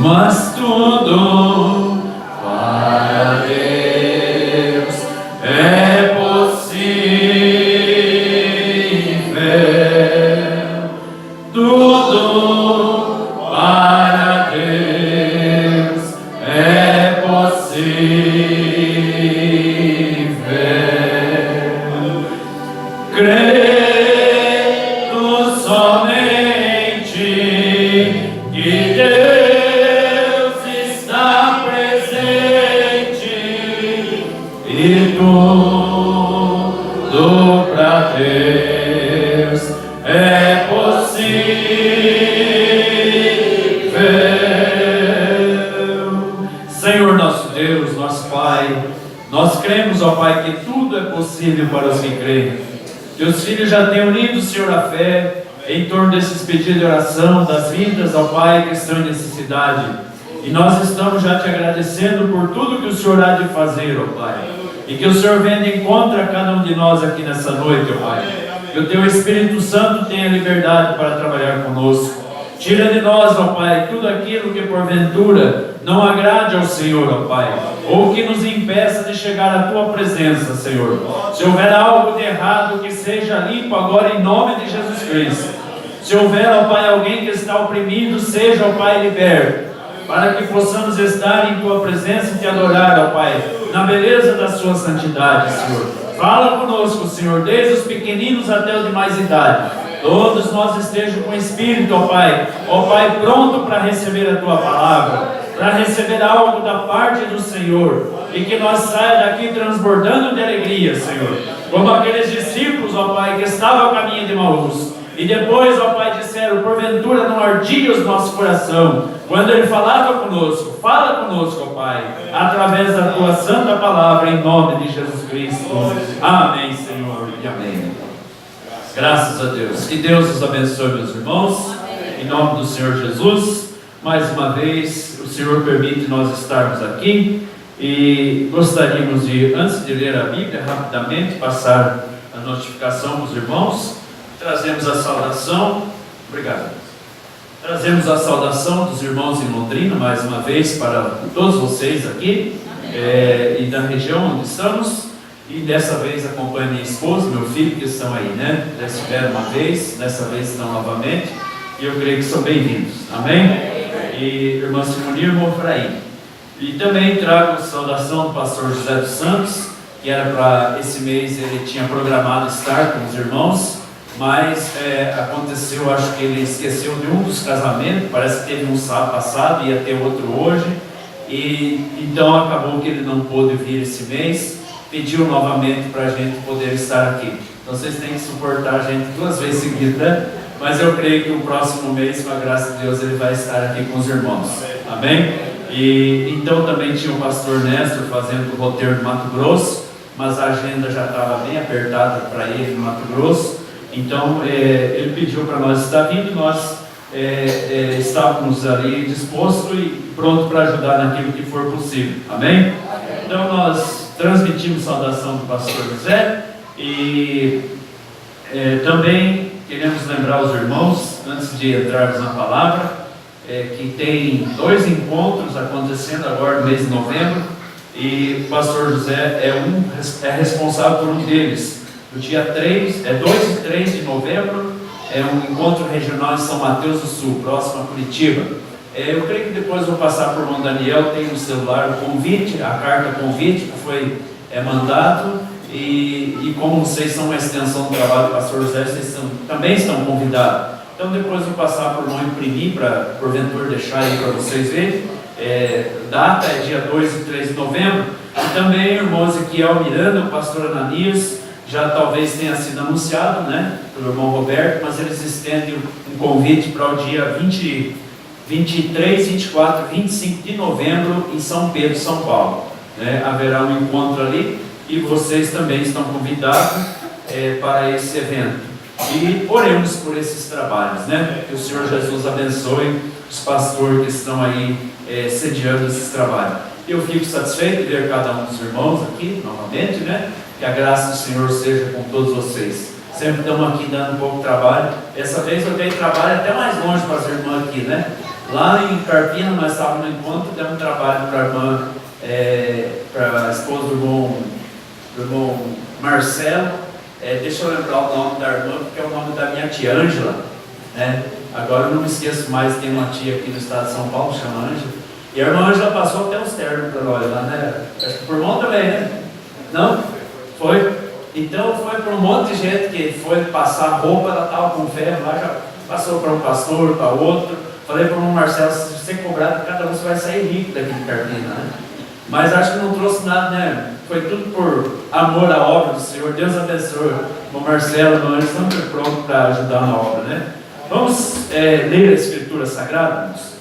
mas tudo para Deus é possível. Tudo para Deus é possível. Credo somente que Deus está presente e tudo para Deus é possível. Senhor nosso Deus, nosso Pai, nós cremos, ó Pai, que tudo é possível para os que creem. Teus filhos já têm unido, Senhor, a fé em torno desses pedidos de oração, das vidas, ó Pai, que estão em necessidade. E nós estamos já te agradecendo por tudo que o Senhor há de fazer, ó Pai. E que o Senhor venha de encontro a cada um de nós aqui nessa noite, ó Pai. Que o Teu Espírito Santo tenha liberdade para trabalhar conosco. Tira de nós, ó Pai, tudo aquilo que porventura não agrade ao Senhor, ó Pai, ou que nos impeça de chegar à Tua presença, Senhor. Se houver algo de errado, que seja limpo agora em nome de Jesus Cristo. Se houver, ó Pai, alguém que está oprimido, seja, ó Pai, liberto, para que possamos estar em Tua presença e Te adorar, ó Pai, na beleza da Sua santidade, Senhor. Fala conosco, Senhor, desde os pequeninos até os de mais idade. Todos nós estejam com Espírito, ó Pai, pronto para receber a Tua palavra, para receber algo da parte do Senhor, e que nós saia daqui transbordando de alegria, Senhor, como aqueles discípulos, ó Pai, que estavam ao caminho de Emaús, e depois, ó Pai, disseram, porventura não ardia o nosso coração, quando Ele falava conosco. Fala conosco, ó Pai, através da Tua santa palavra, em nome de Jesus Cristo. Amém, Senhor, e amém. Graças a Deus. Que Deus os abençoe, meus irmãos. Em nome do Senhor Jesus. Mais uma vez, o Senhor permite nós estarmos aqui. E gostaríamos de, antes de ler a Bíblia, rapidamente passar a notificação para os irmãos. Trazemos a saudação. Obrigado. Trazemos a saudação dos irmãos em Londrina, mais uma vez, para todos vocês aqui. E da região onde estamos. E dessa vez acompanho minha esposa, meu filho, que estão aí, né? Já estiveram uma vez, dessa vez estão novamente, e eu creio que são bem-vindos, amém? E irmã Simone e irmão Efraim. E também trago saudação do pastor José dos Santos, que era para esse mês, ele tinha programado estar com os irmãos, mas aconteceu, acho que ele esqueceu de um dos casamentos, parece que teve um sábado passado, ia ter outro hoje, e então acabou que ele não pôde vir esse mês. Pediu novamente para a gente poder estar aqui. Então vocês têm que suportar a gente 2 vezes seguidas, né? Mas eu creio que o próximo mês, com a graça de Deus, ele vai estar aqui com os irmãos. Amém? E então também tinha o pastor Néstor fazendo o roteiro do Mato Grosso, mas a agenda já estava bem apertada para ele no Mato Grosso. Então ele pediu para nós estar vindo, nós estávamos ali dispostos e prontos para ajudar naquilo que for possível. Amém? Então nós transmitimos saudação do pastor José e também queremos lembrar os irmãos, antes de entrarmos na palavra, que tem 2 encontros acontecendo agora no mês de novembro, e o pastor José é responsável por um deles. No dia 2 e 3 de novembro é um encontro regional em São Mateus do Sul, próximo a Curitiba. Eu creio que depois vou passar por irmão Daniel, tem no celular o convite, a carta convite que foi mandado, e como vocês são uma extensão do trabalho do pastor José, vocês também estão convidados. Então depois vou passar por irmão imprimir, para porventura deixar aí para vocês verem. Data é dia 2 e 3 de novembro, e também o irmão Ezequiel Miranda, o pastor Ananias, já talvez tenha sido anunciado, né, pelo irmão Roberto, mas eles estendem um convite para o dia 23, 24, 25 de novembro em São Pedro, São Paulo. Haverá um encontro ali e vocês também estão convidados para esse evento. E oremos por esses trabalhos, né? Que o Senhor Jesus abençoe os pastores que estão aí sediando esses trabalhos. Eu fico satisfeito de ver cada um dos irmãos aqui novamente, né? Que a graça do Senhor seja com todos vocês. sempre estamos aqui dando um pouco de trabalho. Essa vez eu dei trabalho até mais longe para as irmãs aqui, né? Lá em Carpina, nós estávamos no encontro, demos trabalho para a irmã, para a esposa do irmão Marcelo. Deixa eu lembrar o nome da irmã, porque é o nome da minha tia Ângela, né? Agora eu não me esqueço mais, tem uma tia aqui no estado de São Paulo, chama Ângela. E a irmã Ângela passou até os ternos para nós lá, né? Acho que por mão também, né? Não? Foi? Então foi para um monte de gente que foi passar roupa, ela estava com ferro lá, já passou para um pastor, para outro. Falei para o irmão Marcelo, se você cobrar de cada um, você vai sair rico daqui de Carpina, né? Mas acho que não trouxe nada, né? Foi tudo por amor à obra do Senhor. Deus abençoe o irmão Marcelo, irmão, eles estão sempre prontos para ajudar na obra, né? Vamos ler a Escritura Sagrada, irmãos?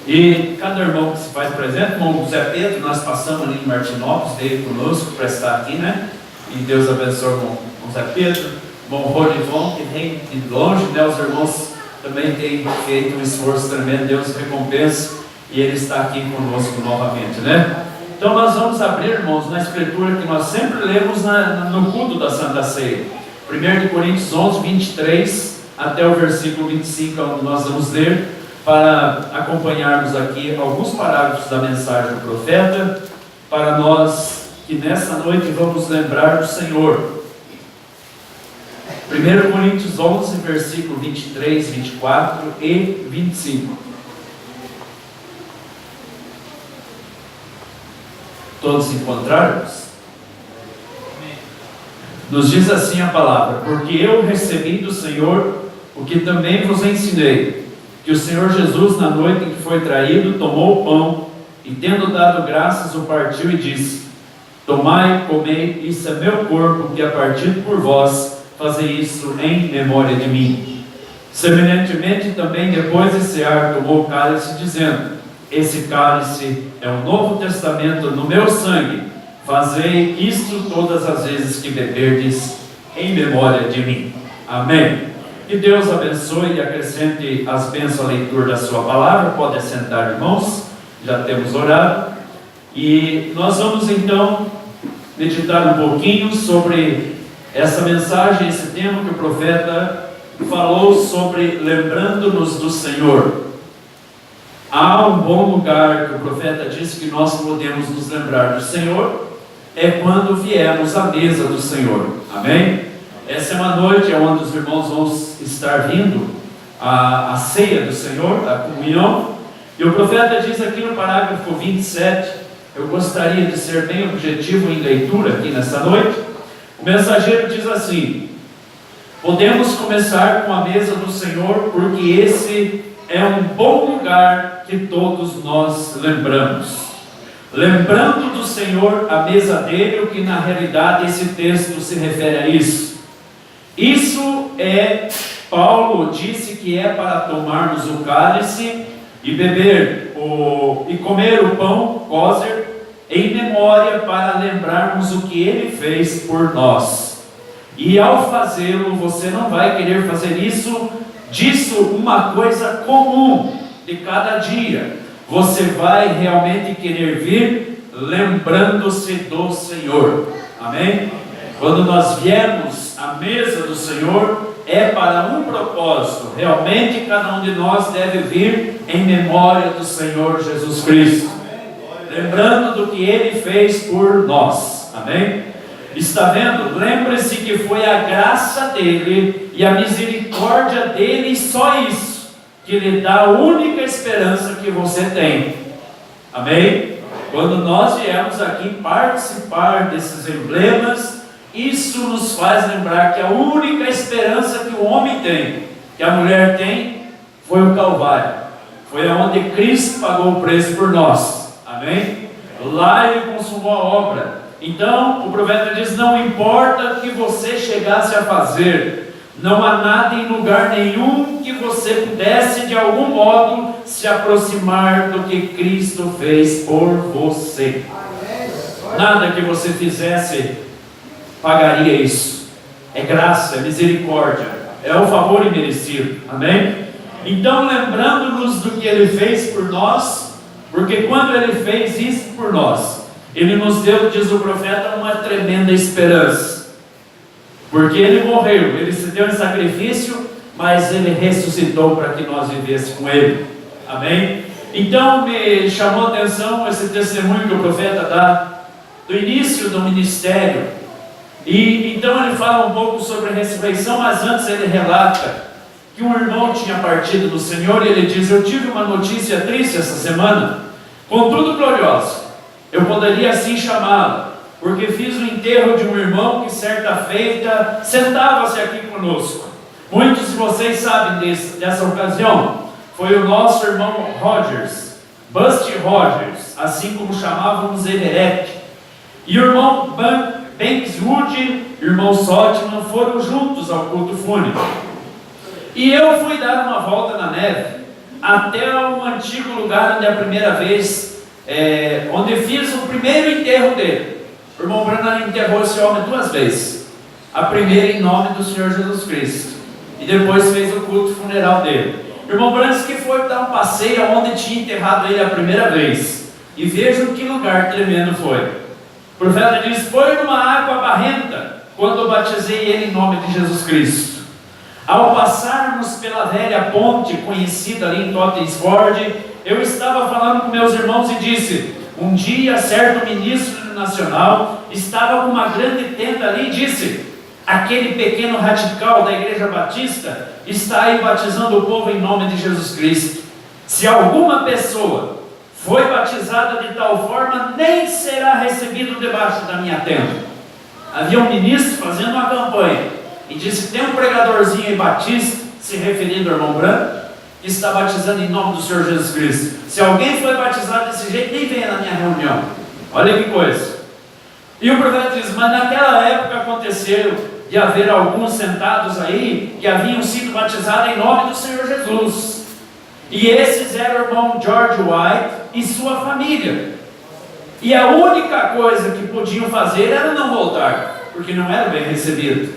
E cada irmão que se faz presente, irmão José Pedro, nós passamos ali em Martinópolis, veio conosco para estar aqui, né? E Deus abençoe o irmão José Pedro, irmão Rodivon, que vem de longe, né? Os irmãos também têm feito um esforço tremendo, Deus recompensa, e ele está aqui conosco novamente, né? Então nós vamos abrir, irmãos, na Escritura que nós sempre lemos no culto da Santa Ceia. 1 Coríntios 11, 23 até o versículo 25, onde nós vamos ler, para acompanharmos aqui alguns parágrafos da mensagem do profeta, para nós que nessa noite vamos lembrar do Senhor. 1 Coríntios 11, versículo 23, 24 e 25. Todos encontrarmos? Nos diz assim a palavra: porque eu recebi do Senhor o que também vos ensinei, que o Senhor Jesus, na noite em que foi traído, tomou o pão e, tendo dado graças, o partiu e disse: tomai, comei, isso é meu corpo, que é partido por vós, fazei isso em memória de mim. Semelhantemente também, depois de cear, tomou o cálice, dizendo: esse cálice é o Novo Testamento no meu sangue, fazei isto todas as vezes que beberdes em memória de mim. Amém. Que Deus abençoe e acrescente as bênçãos à leitura da sua palavra. Pode assentar, irmãos, já temos orado. E nós vamos então meditar um pouquinho sobre essa mensagem, esse tema que o profeta falou sobre lembrando-nos do Senhor. Há um bom lugar que o profeta disse que nós podemos nos lembrar do Senhor, é quando viemos à mesa do Senhor. Amém? Essa é uma noite onde os irmãos vão estar vindo à ceia do Senhor, à comunhão. E o profeta diz aqui no parágrafo 27, eu gostaria de ser bem objetivo em leitura aqui nessa noite. O mensageiro diz assim: podemos começar com a mesa do Senhor, porque esse é um bom lugar que todos nós lembramos. Lembrando do Senhor a mesa dele, o que na realidade esse texto se refere a isso. Isso Paulo disse que é para tomarmos o cálice e beber e comer o pão, kosher, em memória, para lembrarmos o que ele fez por nós. E ao fazê-lo, você não vai querer fazer disso uma coisa comum de cada dia. Você vai realmente querer vir lembrando-se do Senhor. Amém? Quando nós viemos à mesa do Senhor, é para um propósito. Realmente cada um de nós deve vir em memória do Senhor Jesus Cristo, lembrando do que Ele fez por nós. Amém? Está vendo? Lembre-se que foi a graça dEle e a misericórdia dEle, e só isso, que lhe dá a única esperança que você tem. Amém? Quando nós viemos aqui participar desses emblemas, isso nos faz lembrar que a única esperança que o homem tem, que a mulher tem, foi o Calvário. Foi onde Cristo pagou o preço por nós. Amém? Lá Ele consumou a obra. Então o profeta diz: não importa o que você chegasse a fazer, não há nada em lugar nenhum que você pudesse de algum modo se aproximar do que Cristo fez por você. Nada que você fizesse pagaria isso. É graça, é misericórdia, é o favor imerecido. Amém? Então, lembrando-nos do que Ele fez por nós, porque quando Ele fez isso por nós, Ele nos deu, diz o profeta, uma tremenda esperança. Porque Ele morreu, Ele se deu em sacrifício, mas Ele ressuscitou para que nós vivêssemos com Ele. Amém? Então me chamou a atenção esse testemunho que o profeta dá do início do ministério. E então ele fala um pouco sobre a ressurreição, mas antes ele relata que um irmão tinha partido do Senhor, e ele diz: eu tive uma notícia triste essa semana, contudo gloriosa, eu poderia assim chamá-la, porque fiz o enterro de um irmão que certa feita sentava-se aqui conosco. Muitos de vocês sabem dessa ocasião. Foi o nosso irmão Rogers, Buster Rogers, assim como chamávamos Everett, e o irmão Bankswood, irmão Sotman, foram juntos ao culto fúnebre. E eu fui dar uma volta na neve, até um antigo lugar onde a primeira vez, onde fiz o primeiro enterro dele. O irmão Branham enterrou esse homem 2 vezes. A primeira em nome do Senhor Jesus Cristo, e depois fez o culto funeral dele. O irmão Branham disse que foi dar um passeio onde tinha enterrado ele a primeira vez. E vejam que lugar tremendo foi. O profeta diz: foi numa água barrenta, quando eu batizei ele em nome de Jesus Cristo. Ao passarmos pela velha ponte conhecida ali em Tottenford, eu estava falando com meus irmãos e disse: um dia certo ministro nacional estava com uma grande tenda ali e disse: aquele pequeno radical da Igreja Batista está aí batizando o povo em nome de Jesus Cristo. Se alguma pessoa foi batizada de tal forma, nem será recebido debaixo da minha tenda. Havia um ministro fazendo uma campanha e disse: tem um pregadorzinho aí batista, se referindo ao irmão Branham, que está batizando em nome do Senhor Jesus Cristo. Se alguém foi batizado desse jeito, nem venha na minha reunião. Olha que coisa. E o profeta diz: mas naquela época aconteceu de haver alguns sentados aí que haviam sido batizados em nome do Senhor Jesus. E esses eram o irmão George White e sua família. E a única coisa que podiam fazer era não voltar, porque não era bem recebido.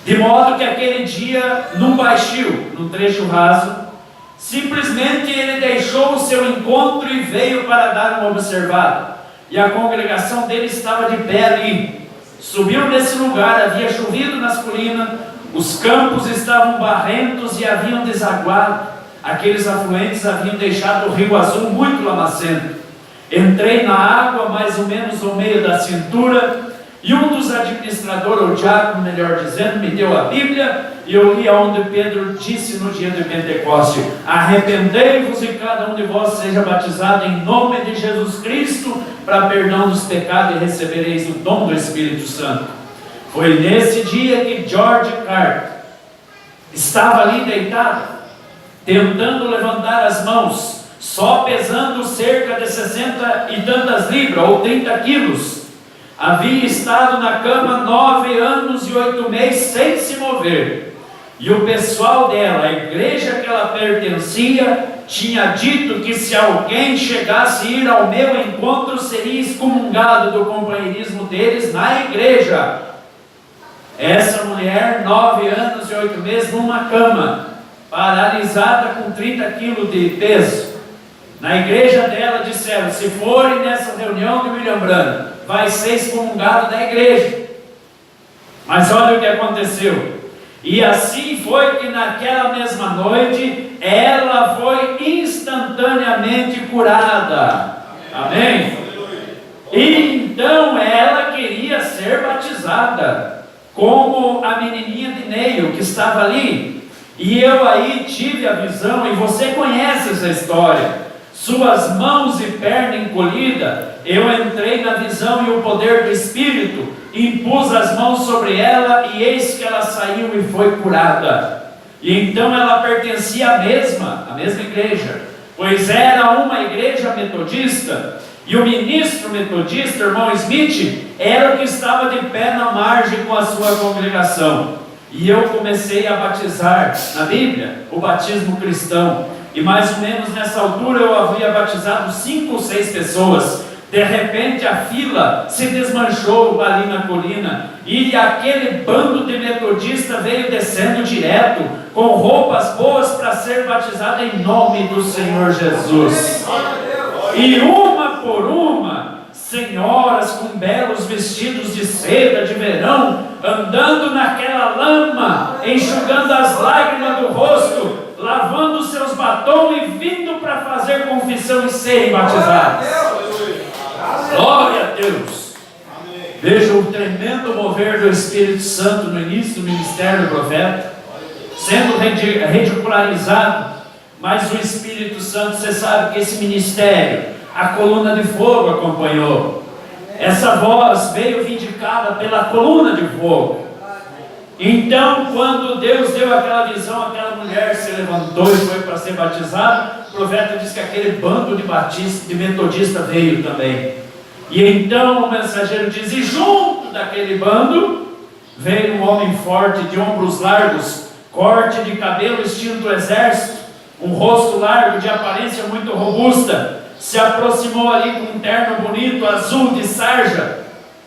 De modo que aquele dia, num baixio, num trecho raso, simplesmente ele deixou o seu encontro e veio para dar uma observada. E a congregação dele estava de pé ali. Subiu nesse lugar, havia chovido nas colinas, os campos estavam barrentos e haviam desaguado. Aqueles afluentes haviam deixado o rio azul muito lamacento. Entrei na água mais ou menos ao meio da cintura, e um dos administradores, ou diácono melhor dizendo, me deu a Bíblia, e eu li aonde Pedro disse no dia de Pentecostes: arrependei-vos e cada um de vós seja batizado em nome de Jesus Cristo para perdão dos pecados, e recebereis o dom do Espírito Santo. Foi nesse dia que George Carter estava ali deitado, tentando levantar as mãos, só pesando cerca de 60 e tantas libras, ou 30 quilos. Havia estado na cama 9 anos e 8 meses sem se mover. E o pessoal dela, a igreja que ela pertencia, tinha dito que se alguém chegasse a ir ao meu encontro, seria excomungado do companheirismo deles na igreja. Essa mulher, 9 anos e 8 meses numa cama, paralisada com 30 quilos de peso. Na igreja dela disseram: se forem nessa reunião de William Branham, vai ser excomungado da igreja. Mas olha o que aconteceu. E assim foi que naquela mesma noite, ela foi instantaneamente curada. Amém? E então ela queria ser batizada, como a menininha de Neil que estava ali. E eu aí tive a visão, e você conhece essa história. Suas mãos e perna encolhida, eu entrei na visão e o poder do Espírito, impus as mãos sobre ela, e eis que ela saiu e foi curada. E então ela pertencia à mesma igreja, pois era uma igreja metodista, e o ministro metodista, irmão Smith, era o que estava de pé na margem com a sua congregação. E eu comecei a batizar, na Bíblia, o batismo cristão. E mais ou menos nessa altura eu havia batizado 5 ou 6 pessoas. De repente a fila se desmanchou ali na colina, e aquele bando de metodistas veio descendo direto, com roupas boas para ser batizado em nome do Senhor Jesus. E uma por uma, senhoras com belos vestidos de seda de verão, andando naquela lama, enxugando as lágrimas do rosto, lavando seus batons e vindo para fazer confissão e serem batizados. Glória a Deus. Veja o tremendo mover do Espírito Santo no início do ministério do profeta, sendo ridicularizado, mas o Espírito Santo, você sabe que esse ministério, a coluna de fogo acompanhou. Essa voz veio vindicada pela coluna de fogo. Então, quando Deus deu aquela visão, aquela mulher se levantou e foi para ser batizada. O profeta diz que aquele bando de metodista veio também. E então o mensageiro diz: e junto daquele bando veio um homem forte, de ombros largos, corte de cabelo estilo do exército, um rosto largo, de aparência muito robusta. Se aproximou ali com um terno bonito, azul de sarja,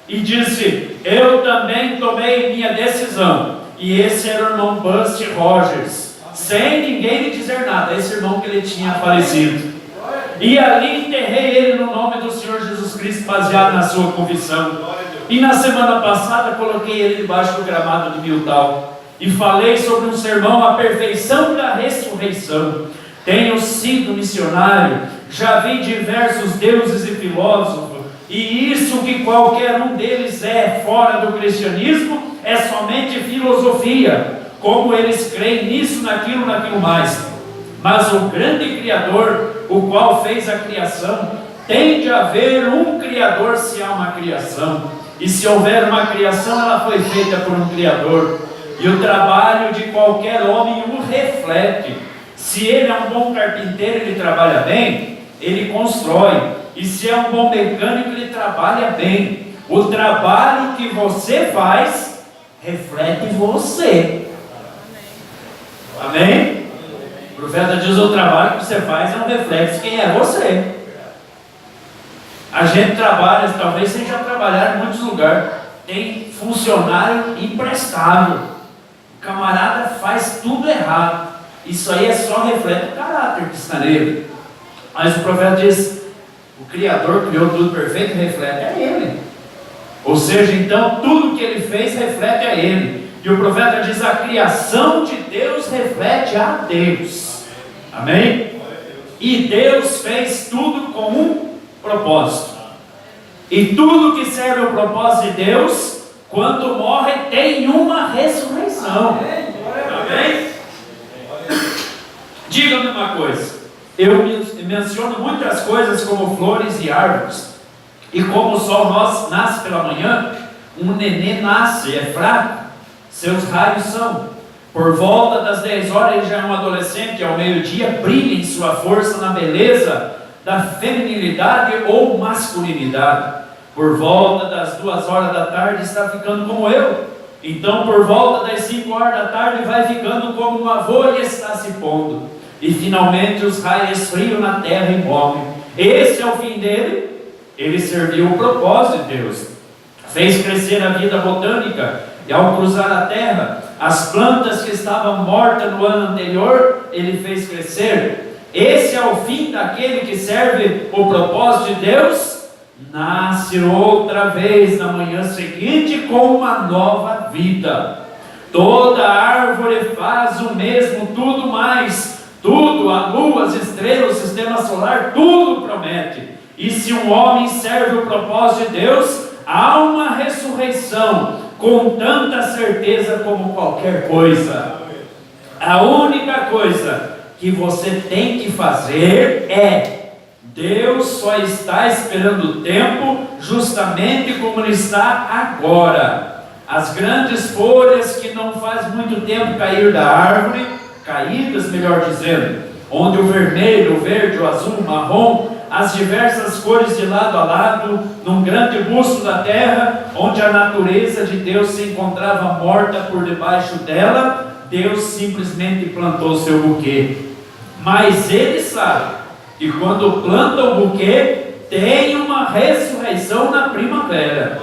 e disse: eu também tomei minha decisão. E esse era o irmão Buster Rogers, sem ninguém lhe dizer nada, esse irmão que ele tinha falecido. E ali enterrei ele no nome do Senhor Jesus Cristo, baseado na sua confissão. E na semana passada coloquei ele debaixo do gramado de Miltal e falei sobre um sermão, a perfeição da ressurreição. Tenho sido missionário, já vi diversos deuses e filósofos, e isso que qualquer um deles é fora do cristianismo é somente filosofia, como eles creem nisso, naquilo mais. Mas o grande Criador, o qual fez a criação, tem de haver um Criador se há uma criação, e se houver uma criação, ela foi feita por um Criador, e o trabalho de qualquer homem o reflete. Se ele é um bom carpinteiro, ele trabalha bem, ele constrói. E se é um bom mecânico, ele trabalha bem. O trabalho que você faz reflete você. Amém? O profeta diz: o trabalho que você faz é um reflexo de quem é você. A gente trabalha, talvez você já trabalhar em muitos lugares, tem funcionário imprestável, o camarada faz tudo errado. Isso aí é só reflete o caráter que está nele. Mas o profeta diz: o Criador criou tudo perfeito, reflete a Ele. Ou seja, então tudo que Ele fez reflete a Ele. E o profeta diz: a criação de Deus reflete a Deus. Amém? E Deus fez tudo com um propósito. E tudo que serve ao propósito de Deus, quando morre, tem uma ressurreição. Amém? Diga-me uma coisa. Eu menciono muitas coisas como flores e árvores. E como o sol nasce pela manhã, um nenê nasce, é fraco, seus raios são. Por volta das 10 horas ele já é um adolescente, ao meio-dia brilha em sua força na beleza da feminilidade ou masculinidade. Por volta das 2 horas da tarde está ficando como eu. Então por volta das 5 horas da tarde vai ficando como um avô e está se pondo. E finalmente os raios esfriam na terra e morrem. Esse é o fim dele. Ele serviu o propósito de Deus. Fez crescer a vida botânica. E ao cruzar a terra, as plantas que estavam mortas no ano anterior, ele fez crescer. Esse é o fim daquele que serve o propósito de Deus. Nasce outra vez na manhã seguinte com uma nova vida. Toda árvore faz o mesmo, tudo mais. Tudo, a lua, as estrelas, o sistema solar, tudo promete. E se um homem serve o propósito de Deus, há uma ressurreição, com tanta certeza como qualquer coisa. A única coisa que você tem que fazer é: Deus só está esperando o tempo, justamente como ele está agora. As grandes folhas que não faz muito tempo cair da árvore, caídas, melhor dizendo, onde o vermelho, o verde, o azul, o marrom, as diversas cores de lado a lado, num grande busto da terra, onde a natureza de Deus se encontrava morta por debaixo dela, Deus simplesmente plantou seu buquê. Mas ele sabe que quando planta o buquê, tem uma ressurreição na primavera.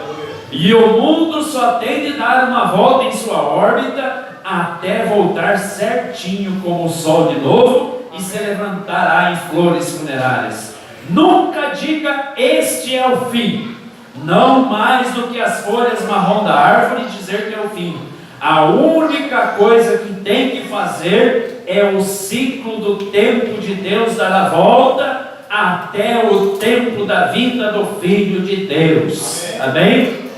E o mundo só tem de dar uma volta em sua órbita até voltar certinho como o sol de novo e se levantará em flores funerárias. Nunca diga: este é o fim. não mais do que as folhas marrom da árvore dizer que é o fim. A única coisa que tem que fazer é o ciclo do tempo de Deus dar a volta até o tempo da vinda do Filho de Deus. Amém?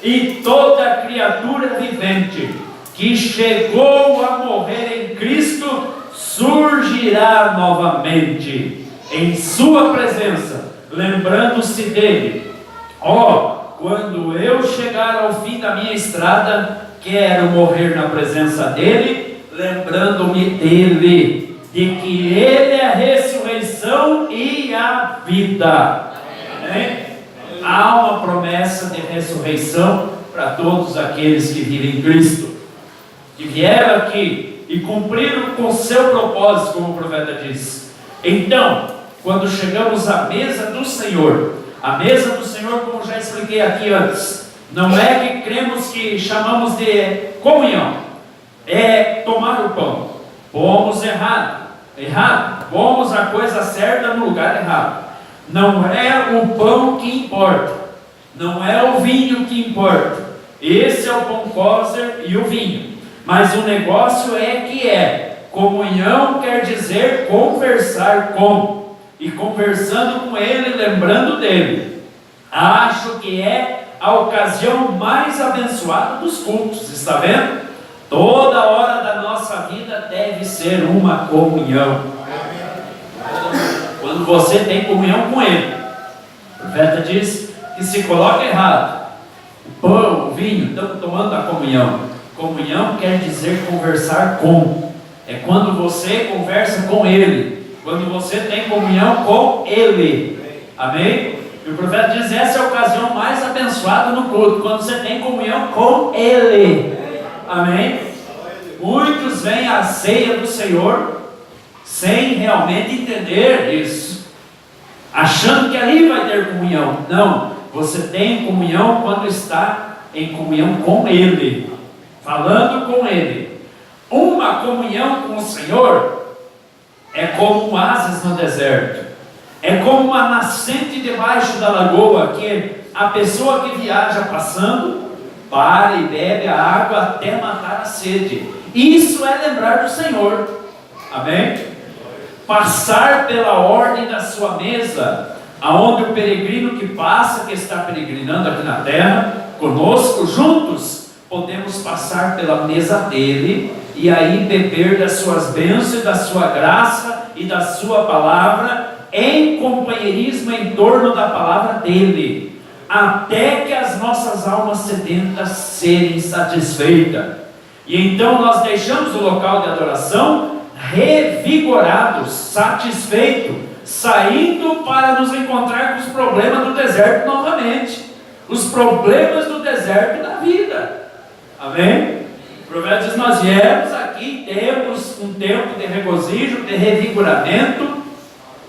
E toda criatura vivente que chegou a morrer em Cristo surgirá novamente em sua presença, lembrando-se dele. Quando eu chegar ao fim da minha estrada, quero morrer na presença dele, lembrando-me dele, de que ele é a ressurreição e a vida. Amém? Há uma promessa de ressurreição para todos aqueles que vivem em Cristo, que vieram aqui e cumpriram com o seu propósito, como o profeta disse. Então, quando chegamos à mesa do Senhor, a mesa do Senhor, como já expliquei aqui antes, não é que cremos que chamamos de comunhão, é tomar o pão. Pomos errado, pomos a coisa certa no lugar errado. Não é o pão que importa, não é o vinho que importa. Esse é o pão kosher e o vinho. Mas o negócio comunhão quer dizer conversar com, e conversando com ele, lembrando dele. Acho que é a ocasião mais abençoada dos cultos, está vendo? Toda hora da nossa vida deve ser uma comunhão. Quando você tem comunhão com ele, o profeta diz que se coloca errado, o pão, o vinho, estamos tomando a comunhão. Comunhão quer dizer conversar com, é quando você conversa com ele, quando você tem comunhão com ele. Amém? E o profeta diz, essa é a ocasião mais abençoada no culto, quando você tem comunhão com ele. Amém? Muitos vêm à ceia do Senhor sem realmente entender isso, achando que ali vai ter comunhão. Não, você tem comunhão quando está em comunhão com ele, falando com ele. Uma comunhão com o Senhor é como um oásis no deserto, é como uma nascente debaixo da lagoa, que a pessoa que viaja passando para e bebe a água até matar a sede. Isso é lembrar do Senhor. Amém? Passar pela ordem da sua mesa, aonde o peregrino que passa, que está peregrinando aqui na terra, conosco, juntos, podemos passar pela mesa dele, e aí beber das suas bênçãos, da sua graça e da sua palavra, em companheirismo em torno da palavra dele, até que as nossas almas sedentas serem satisfeitas. E então nós deixamos o local de adoração revigorados, satisfeitos, saindo para nos encontrar com os problemas do deserto novamente, os problemas do deserto da vida. Amém? O profeta diz, nós viemos aqui, temos um tempo de regozijo, de revigoramento,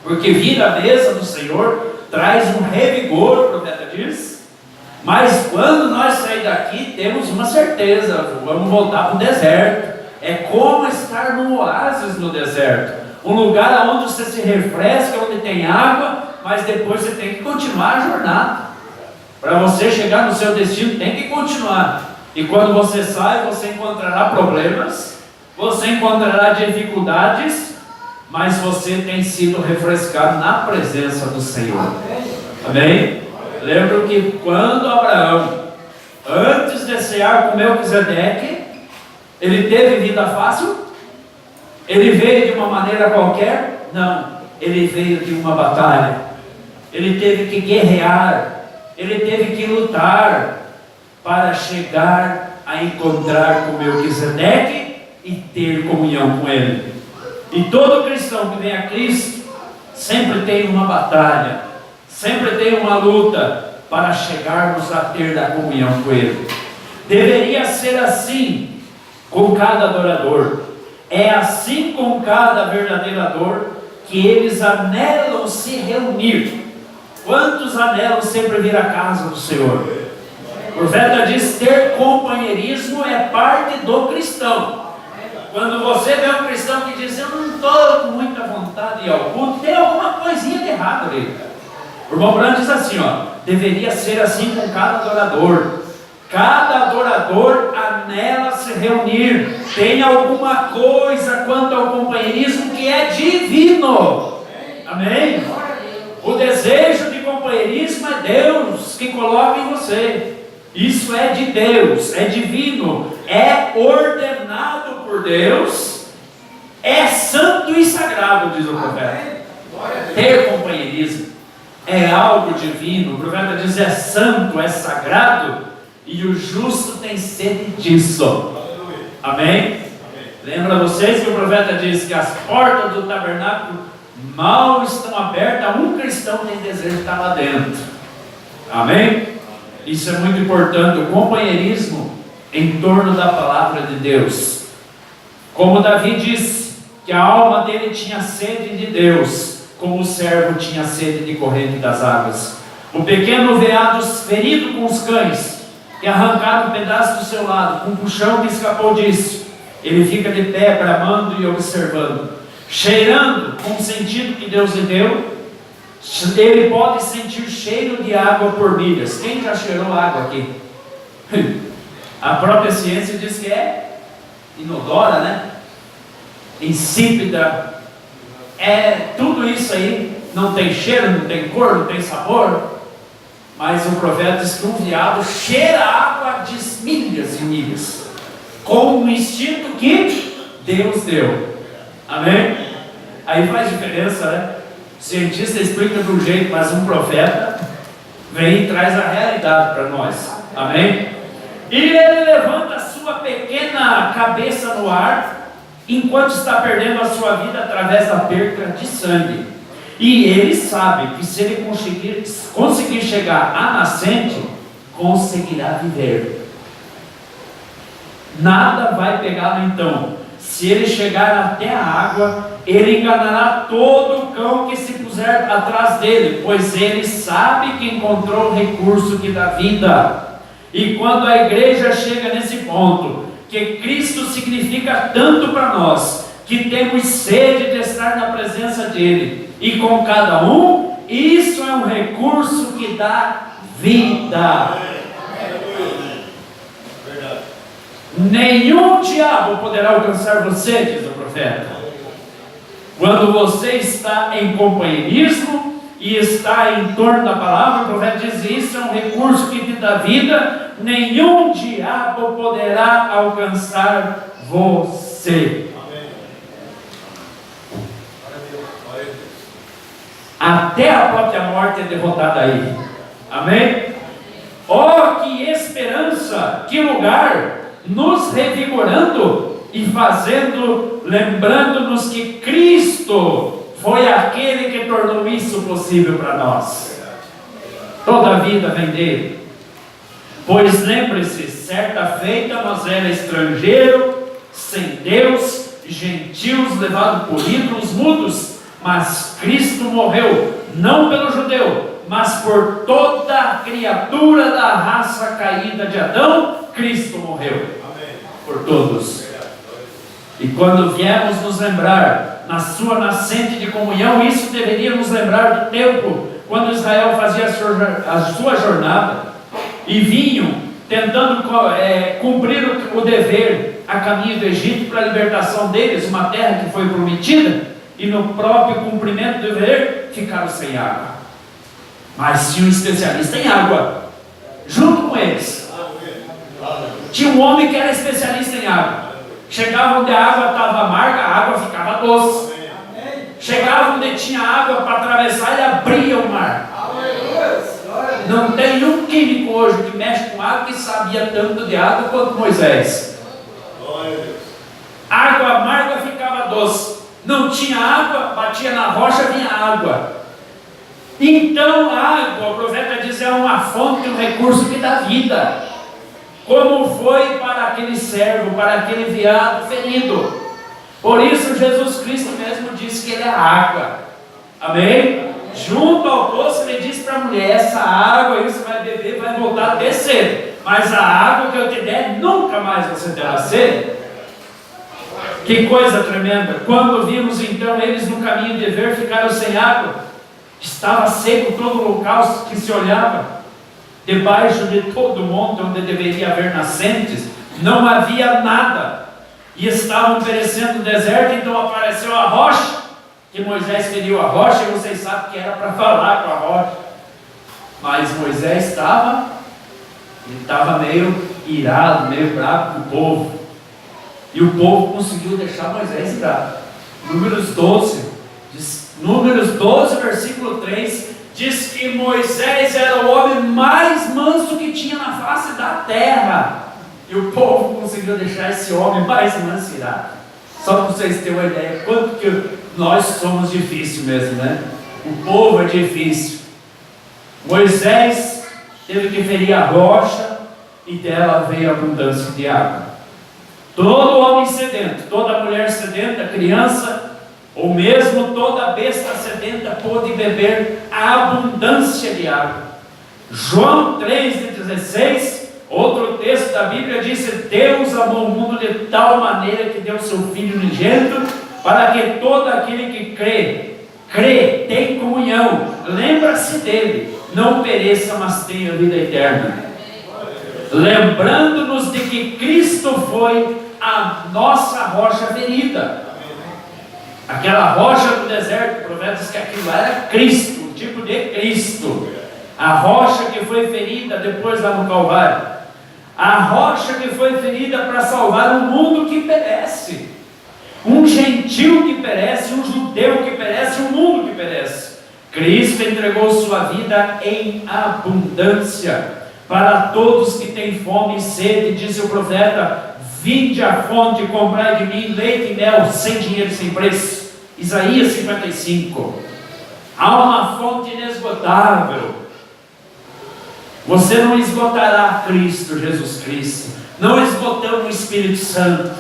porque vir à mesa do Senhor traz um revigor, o profeta diz. Mas quando nós sair daqui, temos uma certeza, vamos voltar para o deserto. É como estar num oásis no deserto, um lugar onde você se refresca, onde tem água, mas depois você tem que continuar a jornada. Para você chegar no seu destino, tem que continuar. E quando você sai, você encontrará problemas, você encontrará dificuldades, mas você tem sido refrescado na presença do Senhor. Amém? Lembro que quando Abraão, antes de cear com Melquisedeque, ele teve vida fácil? Ele veio de uma maneira qualquer? Não, ele veio de uma batalha. Ele teve que guerrear, ele teve que lutar para chegar a encontrar com Melquisedeque e ter comunhão com ele. E todo cristão que vem a Cristo sempre tem uma batalha, sempre tem uma luta para chegarmos a ter da comunhão com ele. Deveria ser assim com cada adorador. É assim com cada verdadeiro adorador que eles anelam se reunir. Quantos anelam sempre vir à casa do Senhor? O profeta diz, ter companheirismo é parte do cristão. Quando você vê um cristão que diz, eu não estou com muita vontade de ir ao culto, tem alguma coisinha de errado ali. O irmão Branco diz assim, deveria ser assim com cada adorador. Cada adorador anela se reunir, tem alguma coisa quanto ao companheirismo que é divino. Amém? O desejo de companheirismo é Deus que coloca em você. Isso é de Deus, é divino, é ordenado por Deus, é santo e sagrado, diz o profeta. Ter companheirismo é algo divino. O profeta diz: é santo, é sagrado, e o justo tem sede disso. Amém? Lembra vocês que o profeta diz que as portas do tabernáculo mal estão abertas, um cristão tem desejo de estar lá dentro. Amém? Isso é muito importante, o companheirismo em torno da palavra de Deus. Como Davi diz que a alma dele tinha sede de Deus, como o servo tinha sede de corrente das águas. O pequeno veado ferido com os cães, que arrancaram um pedaço do seu lado, com um puxão que escapou disso, ele fica de pé, bramando e observando, cheirando com o sentido que Deus lhe deu. Ele pode sentir cheiro de água por milhas. Quem já cheirou água aqui? A própria ciência diz que é inodora, né? Insípida. Tudo isso aí não tem cheiro, não tem cor, não tem sabor. Mas o profeta diz que um veado cheira água de milhas e milhas, com o instinto que Deus deu. Amém? Aí faz diferença, né? O cientista explica de um jeito, mas um profeta vem e traz a realidade para nós. Amém? E ele levanta a sua pequena cabeça no ar, enquanto está perdendo a sua vida através da perda de sangue. E ele sabe que se ele conseguir chegar à nascente, conseguirá viver. Nada vai pegá-lo então. Se ele chegar até a água, ele enganará todo o cão que se puser atrás dele, pois ele sabe que encontrou o recurso que dá vida. E quando a igreja chega nesse ponto, que Cristo significa tanto para nós, que temos sede de estar na presença dele, e com cada um, isso é um recurso que dá vida. Nenhum diabo poderá alcançar você, diz o profeta. Quando você está em companheirismo e está em torno da palavra, o profeta diz: isso é um recurso que te dá vida. Nenhum diabo poderá alcançar você. Até a própria morte é derrotada aí. Amém? Oh, que esperança, que lugar, nos revigorando e fazendo, lembrando-nos que Cristo foi aquele que tornou isso possível para nós. Toda a vida vem dele. Pois lembre-se, certa feita nós era estrangeiro, sem Deus, gentios, levados por ídolos mudos, mas Cristo morreu, não pelo judeu, mas por toda a criatura da raça caída de Adão. Cristo morreu por todos. E quando viemos nos lembrar na sua nascente de comunhão, isso deveria nos lembrar do tempo quando Israel fazia a sua jornada e vinham tentando cumprir o dever a caminho do Egito para a libertação deles, uma terra que foi prometida, e no próprio cumprimento do dever ficaram sem água. Mas tinha um especialista em água junto com eles. Tinha um homem que era especialista em água. Chegava onde a água estava amarga, a água ficava doce. Chegava onde tinha água para atravessar, ele abria o mar. Não tem um químico hoje que mexe com água que sabia tanto de água quanto Moisés. Água amarga ficava doce. Não tinha água, batia na rocha, vinha água. Então a água, o profeta diz, é uma fonte, um recurso que dá vida. Como foi para aquele servo, para aquele veado ferido. Por isso Jesus Cristo mesmo disse que ele é água. Amém? Junto ao poço ele disse para a mulher: essa água aí você vai beber, vai voltar a ter sede, mas a água que eu te der, nunca mais você terá sede. Que coisa tremenda. Quando vimos então eles no caminho de ver, ficaram sem água. Estava seco todo o local que se olhava. Debaixo de todo monte onde deveria haver nascentes, não havia nada. E estavam perecendo no deserto, então apareceu a rocha, que Moisés feriu a rocha, e vocês sabem que era para falar com a rocha. Mas Moisés estava meio irado, meio bravo com o povo. E o povo conseguiu deixar Moisés irado. Números 12, versículo 3, diz que Moisés era o homem mais manso que tinha na face da terra. E o povo conseguiu deixar esse homem mais manso irado. Só para vocês terem uma ideia, quanto que nós somos difíceis mesmo, né? O povo é difícil. Moisés teve que ferir a rocha, e dela veio a abundância de água. Todo homem sedento, toda mulher sedenta, criança, ou mesmo toda besta sedenta pôde beber a abundância de água. João 3,16, outro texto da Bíblia diz: Deus amou o mundo de tal maneira que deu seu Filho unigênito, para que todo aquele que crê, tem comunhão, lembra-se dele, não pereça, mas tenha vida eterna. Lembrando-nos de que Cristo foi a nossa rocha ferida. Aquela rocha do deserto, o profeta diz que aquilo era Cristo, o tipo de Cristo. A rocha que foi ferida depois lá no Calvário. A rocha que foi ferida para salvar um mundo que perece. Um gentil que perece, um judeu que perece, um mundo que perece. Cristo entregou sua vida em abundância para todos que têm fome e sede, disse o profeta: vinde à fonte e comprai de mim leite e mel, sem dinheiro e sem preço. Isaías 55. Há uma fonte inesgotável. Você não esgotará Cristo, Jesus Cristo. Não esgotamos o Espírito Santo.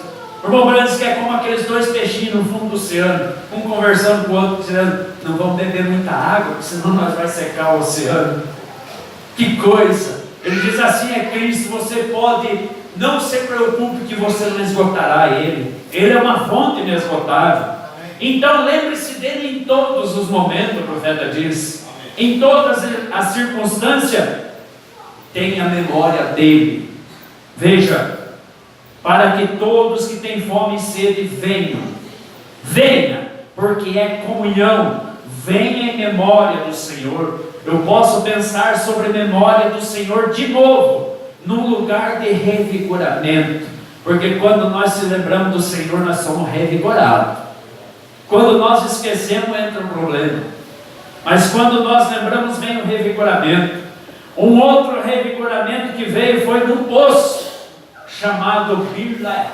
O irmão Branco que é como aqueles dois peixinhos no fundo do oceano, um conversando com o outro, dizendo: não vamos beber muita água, porque senão nós vai secar o oceano. Que coisa! Ele diz assim: é Cristo. Você pode, não se preocupe que você não esgotará Ele. Ele é uma fonte inesgotável. Então lembre-se dele em todos os momentos, o profeta diz. Em todas as circunstâncias, tenha memória dele. Veja, para que todos que têm fome e sede venha, porque é comunhão. Venha em memória do Senhor. Eu posso pensar sobre a memória do Senhor de novo, num lugar de revigoramento, porque quando nós se lembramos do Senhor, nós somos revigorados. Quando nós esquecemos, entra um problema, mas quando nós lembramos, vem o revigoramento. Um outro revigoramento que veio foi no poço chamado Birla.